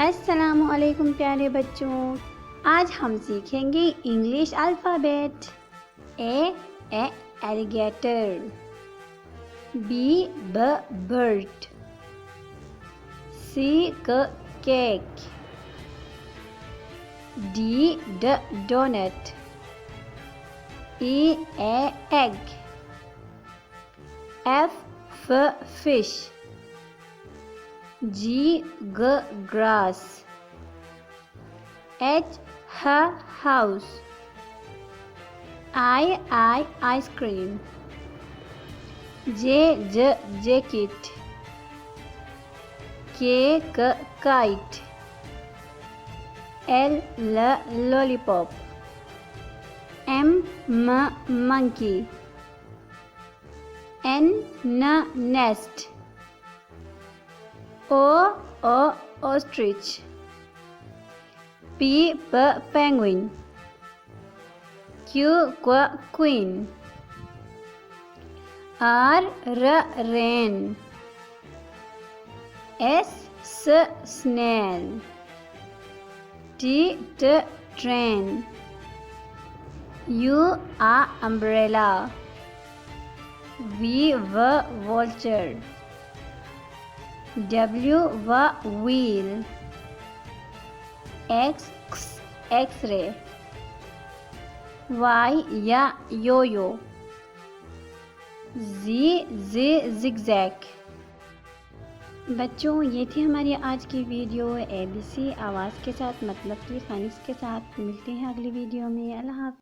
अस्सलामुअलैकुम प्यारे बच्चों, आज हम सीखेंगे English alphabet. A alligator, B bird, C cake, D doughnut, E egg, F fish, G grass, H house, I ice cream, J jacket, K kite, L lollipop, M monkey, N nest, O ostrich, P penguin, Q queen, R rain, S snail, T train, U umbrella, V vulture, W wheel, X X-ray, Y yo-yo, Z zigzag। बच्चों, ये थी हमारी आज की video ABC आवाज़ के साथ, मतलब कि फ़ोनिक्स के साथ। मिलते हैं अगली वीडियो में। अल्लाह हाफ़िज़।